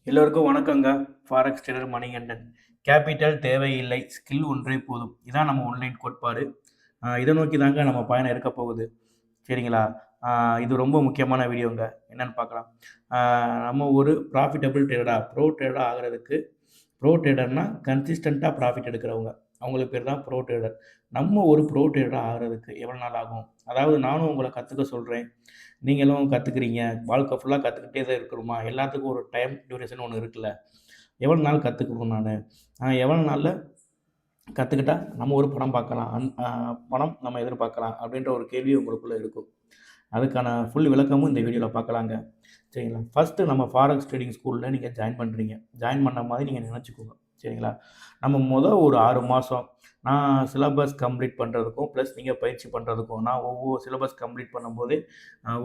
எல்லோருக்கும் வணக்கங்க. Forex trader Manikandan. Capital தேவையில்லை, ஸ்கில் ஒன்றே போதும். இதான் நம்ம ஆன்லைன் கோட்பாடு. இத நோக்கி தாங்க நம்ம பயணம் இருக்க போகுது. சரிங்களா? அ இது ரொம்ப முக்கியமான வீடியோங்க. என்னன்னு பார்க்கலாம். அ நம்ம ஒரு ப்ராஃபிட்டபிள் ட்ரேடரா, ப்ரோ ட்ரேடரா ஆகுறதுக்கு ப்ரோ ட்ரேடர்னா கன்சிஸ்டன்ட்டா ப்ராஃபிட் எடுக்கிறவங்க. அவங்களுக்கு பேர் தான் ப்ரோ ட்ரேடர். நம்ம ஒரு ப்ரோ ட்ரேடரா ஆகுறதுக்கு எவ்வளோ நாள் ஆகும்? அதாவது நானும் உங்கள கத்துக்க சொல்றேன். நீங்களும் கத்துக்கிறீங்க. வாழ்க்கை ஃபுல்லா கத்துக்கிட்டே தான் இருக்கணுமா? எல்லாத்துக்கும் ஒரு டைம் டியூரேஷன் ஒண்ணு இருக்குல்ல. எவ்வளோ நாள் கத்துக்கணும் நானு? எவ்வளோ நாள்ல கத்துக்கிட்டா நம்ம ஒரு பணம் பார்க்கலாம். பணம் நம்ம எதிர்பார்க்கலாம் அப்படின்ற ஒரு கேள்வி உங்களுக்குள்ள இருக்கும். அதுக்கான ஃபுல் விளக்கமும் இந்த வீடியோல பார்க்கலாங்க. சரிங்களா? ஃபர்ஸ்ட்டு நம்ம ஃபாரெக்ஸ் ட்ரேடிங் ஸ்கூல்ல நீங்க ஜாயின் பண்றீங்க. ஜாயின் பண்ண மாதிரி நீங்க நெனச்சுக்கோங்க. சரிங்களா? நம்ம ஒரு 6 மாசம் நான் சிலபஸ் கம்ப்ளீட் பண்றதுக்கும், ப்ளஸ் நீங்க பயிற்சி பண்றதுக்கும், நான் ஒவ்வொரு சிலபஸ் கம்ப்ளீட் பண்ணும்போதே,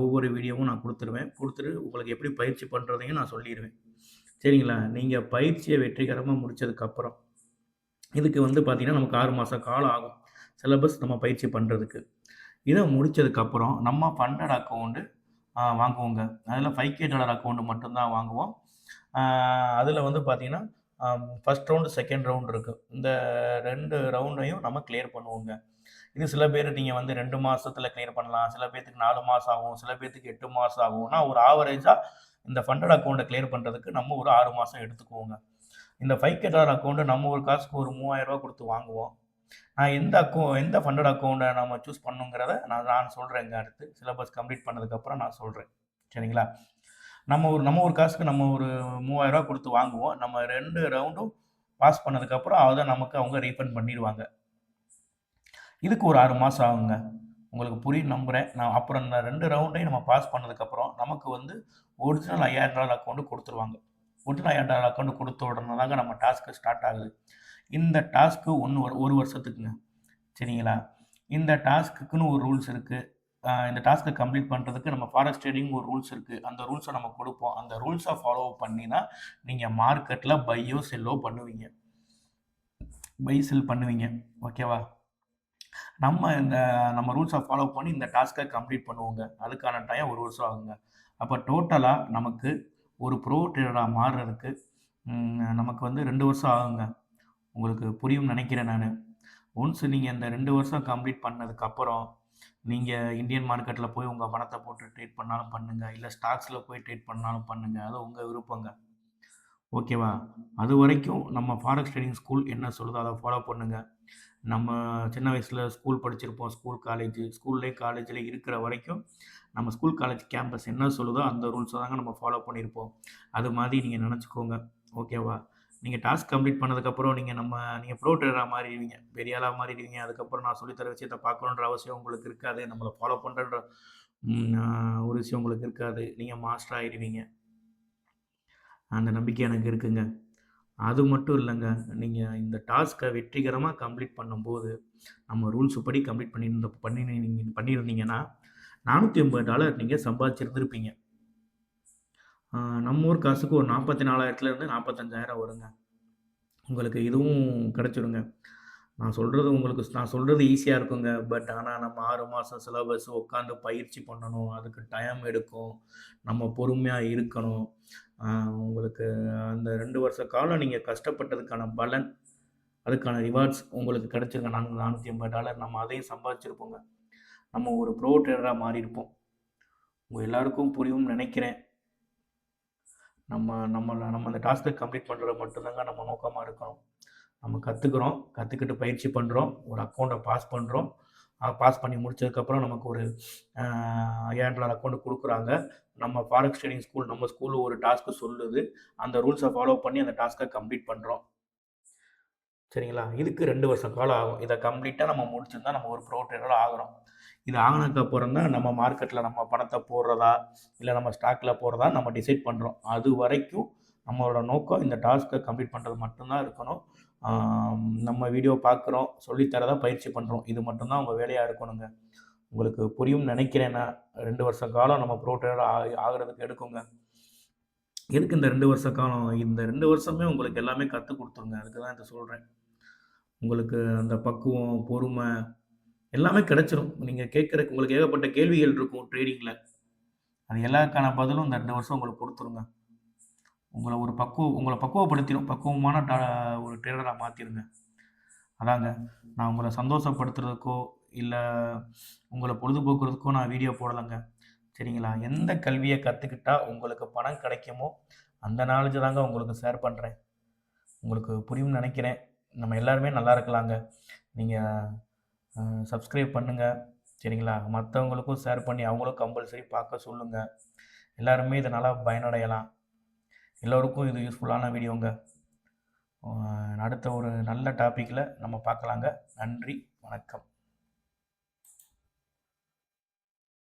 ஒவ்வொரு வீடியோவும் நான் குடுத்துருவேன். குடுத்துட்டு உங்களுக்கு எப்படி பயிற்சி பண்றதையும் நான் சொல்லிருவேன். சரிங்களா? நீங்க பயிற்சிய வெற்றிகரமா முடிச்சதுக்கப்புறம், இதுக்கு பார்த்தீங்கன்னா, நமக்கு 6 மாச காலம் ஆகும். சிலபஸ் நம்ம பயிற்சி பண்றதுக்கு. இத முடிச்சதுக்கப்புறம் நம்ம ஃபண்டட் அக்கவுண்ட் வாங்குவோங்க. அதில $5K அக்கவுண்ட் மட்டும் தான் வாங்குவோம். ஆ அதில பார்த்தீங்கன்னா, ஃபர்ஸ்ட் ரவுண்ட், செகண்ட் ரவுண்ட் இருக்கு. இந்த 2 ரவுண்டையும் நம்ம கிளியர் பண்ணுவோங்க. இது சில பேர் நீங்க 2 மாசத்துல கிளியர் பண்ணலாம். சில பேத்துக்கு 4 மாசம் ஆகும். சில பேத்துக்கு 8 மாசம் ஆகும். ஆனா ஒரு ஆவரேஜா இந்த ஃபண்டட் அக்கவுண்ட்ட கிளியர் பண்றதுக்கு நம்ம ஒரு 6 மாசம் எடுத்துக்குவோங்க. இந்த $5K அக்கவுண்ட் நம்ம ஒரு காசுக்கு ஒரு ரூ. 3000 குடுத்து வாங்குவோம். நான் எந்த ஃபண்டட் அக்கவுண்ட்ட நம்ம சூஸ் பண்ணணுங்கிறத நான் நான் சொல்றேங்க அடுத்து. சிலபஸ் கம்ப்ளீட் பண்ணதுக்கப்புறம் நான் சொல்றேன். சரிங்களா? நம்ம ஒரு காசுக்கு நம்ம ஒரு ரூ. 3000 குடுத்து வாங்குவோம். நம்ம 2 ரவுண்டும் பாஸ் பண்ணதுக்கப்புறம் அத நமக்கு அவங்க ரீஃபண்ட் பண்ணிருவாங்க. இதுக்கு ஒரு 6 மாசம் ஆகுங்க. உங்களுக்கு புரியும்னு நம்புறேன். நான் அப்புறம் இந்த 2 ரவுண்டையும் நம்ம பாஸ் பண்ணதுக்கப்புறம், நமக்கு ஒரிஜினல் ரூ. 5000 அக்கவுண்ட் குடுத்துருவாங்க. ஒரிஜினல் ரூ. 5000 அக்கவுண்ட் குடுத்த உடனே தாங்க நம்ம டாஸ்க் ஸ்டார்ட் ஆகுது. இந்த டாஸ்க் 1 வருஷத்துக்குங்க. சரிங்களா? இந்த டாஸ்க்குன்னு ஒரு ரூல்ஸ் இருக்கு. இந்த டாஸ்க்க கம்ப்ளீட் பண்றதுக்கு நம்ம ஃபாரெக்ஸ் ட்ரேடிங் ஒரு ரூல்ஸ் இருக்கு. அந்த ரூல்ஸ நம்ம குடுப்போம். அந்த ரூல்ஸ ஃபாலோ பண்ணி தான் நீங்க மார்க்கெட்ல பையோ, செல்லோ பண்ணுவீங்க. பை, செல் பண்ணுவீங்க. ஓகேவா? இந்த நம்ம ரூல்ஸ ஃபாலோ பண்ணி இந்த டாஸ்க்க கம்ப்ளீட் பண்ணுவோங்க. அதுக்கான டைம் 1 வருஷம் ஆகுங்க. அப்ப டோட்டலா நமக்கு ஒரு ப்ரோ ட்ரேடரா மாறுறதுக்கு நமக்கு 2 வருஷம் ஆகுங்க. உங்களுக்கு புரியும்னு நெனைக்கிறேன் நானு. ஒன்ஸ் நீங்க இந்த 2 வருஷம் கம்ப்ளீட் பண்ணதுக்கப்புறம், நீங்க இந்தியன் மார்க்கெட்ல போய் உங்க பணத்த போட்டு ட்ரேட் பண்ணாலும் பண்ணுங்க. இல்ல ஸ்டாக்ஸ்ல போய் ட்ரேட் பண்ணாலும் பண்ணுங்க. அது உங்க விருப்பங்க. ஓகேவா? அதுவரைக்கும் நம்ம ஃபாரெக்ஸ் ட்ரேடிங் ஸ்கூல் என்ன சொல்லுதோ அத ஃபாலோ பண்ணுங்க. நம்ம சின்ன வயசுல ஸ்கூல் படிச்சிருப்போம். ஸ்கூல்லயும், காலேஜ்லயும் இருக்கிற வரைக்கும், நம்ம ஸ்கூல், காலேஜ் கேம்பஸ் என்ன சொல்லுதோ அந்த ரூல்ஸ தாங்க நம்ம ஃபாலோ பண்ணியிருப்போம். அது மாரி நீங்க நெனச்சுக்கோங்க. ஓகேவா? நீங்க டாஸ்க் கம்ப்ளீட் பண்ணதுக்கப்புறம் நீங்க ப்ரோ ட்ரேடரா மாறிருவீங்க. பெரிய ஆளா மாறிடுவீங்க. அதுக்கப்புறம் நான் சொல்லி தர விஷயத்த பார்க்கணுன்ற அவசியம் உங்களுக்கு இருக்காது. நம்மள ஃபாலோ பண்றன்ற ம் அ ஒரு விஷயம் உங்களுக்கு இருக்காது. நீங்க மாஸ்டர் ஆயிருவீங்க. அந்த நம்பிக்கை எனக்கு இருக்குங்க. அது மட்டும் இல்லங்க. நீங்க இந்த டாஸ்க்க வெற்றிகரமா கம்ப்ளீட் பண்ணும்போது, நம்ம ரூல்ஸ் படி கம்ப்ளீட் பண்ணியிருந்தீங்கன்னா, $480 நீங்க சம்பாதிச்சிருந்திருப்பீங்க. ஆ நம்ம ஊர் காசுக்கு ஒரு 44,000லேருந்து 45,000 வருங்க. உங்களுக்கு இதுவும் கிடைச்சிருங்க. நான் சொல்றது ஈஸியா இருக்குங்க. ஆனா நம்ம 6 மாசம் சிலபஸ் உட்காந்து பயிற்சி பண்ணணும். அதுக்கு டைம் எடுக்கும். நம்ம பொறுமையா இருக்கணும். ஆ உங்களுக்கு அந்த 2 வருஷ காலம் நீங்க கஷ்டப்பட்டதுக்கான பலன், அதுக்கான ரிவார்ட்ஸ் உங்களுக்கு கிடைச்சிருங்க. $480 நம்ம அதையும் சம்பாதிச்சிருப்போங்க. நம்ம ஒரு ப்ரோ ட்ரேடரா மாறியிருப்போம். உங்க எல்லாருக்கும் புரியும்னு நெனைக்கிறேன். நம்ம அந்த டாஸ்க்க கம்ப்ளீட் பண்றது மட்டும் தாங்க நம்ம நோக்கமா இருக்கணும். நம்ம கத்துக்கிறோம். கத்துக்கிட்டு பயிற்சி பண்றோம். ஒரு அக்கவுண்ட்ட பாஸ் பண்றோம். பாஸ் பண்ணி முடிச்சதுக்கப்புறம் நமக்கு ஒரு அ $5000 அக்கவுண்ட் குடுக்குறாங்க. நம்ம ஸ்கூல் ஒரு டாஸ்க் சொல்லுது. அந்த ரூல்ஸ ஃபாலோ பண்ணி அந்த டாஸ்க்க கம்ப்ளீட் பண்றோம். சரிங்களா? இதுக்கு 2 வருஷம் காலம் ஆகும். இத கம்ப்ளீட்டா நம்ம முடிச்சிருந்தா நம்ம ஒரு ப்ரோ ட்ரேடர் ஆகுறோம். இது ஆனதுக்கப்புறம் தான் நம்ம மார்க்கெட்ல நம்ம பணத்த போடுறதா, இல்ல நம்ம ஸ்டாக்ல போடுறதா நம்ம டிசைட் பண்றோம். அதுவரைக்கும் நம்மளோட நோக்கம் இந்த டாஸ்க்க கம்ப்ளீட் பண்றது மட்டும் தான் இருக்கணும். நம்ம வீடியோ பார்க்குறோம், சொல்லி தரத பயிற்சி பண்றோம். இது மட்டும் தான் உங்க வேலையா இருக்கணுங்க. உங்களுக்கு புரியும்னு நெனைக்கிறேன் நான். 2 வருஷ காலம் நம்ம ப்ரோ ட்ரேடர் ஆகுறதுக்கு எடுக்குங்க. எதுக்கு இந்த 2 வருஷ காலம்? இந்த 2 வருஷமே உங்களுக்கு எல்லாமே கத்துக் குடுத்துருங்க. அதுக்கு தான் இத சொல்றேன். உங்களுக்கு அந்த பக்குவம், பொறுமை எல்லாமே கிடைச்சிரும். உங்களுக்கு ஏகப்பட்ட கேள்விகள் இருக்கும் ட்ரேடிங்ல. அது எல்லாத்துக்கான பதிலும் இந்த 2 வருஷம் உங்களுக்கு குடுத்துருங்க. உங்களை பக்குவப்படுத்திடும். பக்குவமான ஒரு ட்ரேடராக மாற்றிடுங்க. அதாங்க, நான் உங்களை சந்தோஷப்படுத்துறதுக்கோ இல்லை உங்களை பொழுதுபோக்குறதுக்கோ நான் வீடியோ போடலைங்க. சரிங்களா? எந்த கல்வியை கற்றுக்கிட்டா உங்களுக்கு பணம் கிடைக்குமோ அந்த நாலேஜ் தாங்க உங்களுக்கு ஷேர் பண்ணுறேன். உங்களுக்கு புரியும்னு நினைக்கிறேன். நம்ம எல்லாருமே நல்லா இருக்கலாங்க. நீங்கள் சப்ஸ்கிரைப் பண்ணுங்கள். சரிங்களா? மற்றவங்களுக்கும் ஷேர் பண்ணி அவங்களும் கம்பல்சரி பார்க்க சொல்லுங்கள். எல்லாருமே இதனால் பயனடையலாம். எல்லோருக்கும் இது யூஸ்ஃபுல்லான வீடியோங்க. அடுத்த ஒரு நல்ல டாப்பிக்கில் நம்ம பார்க்கலாங்க. நன்றி, வணக்கம்.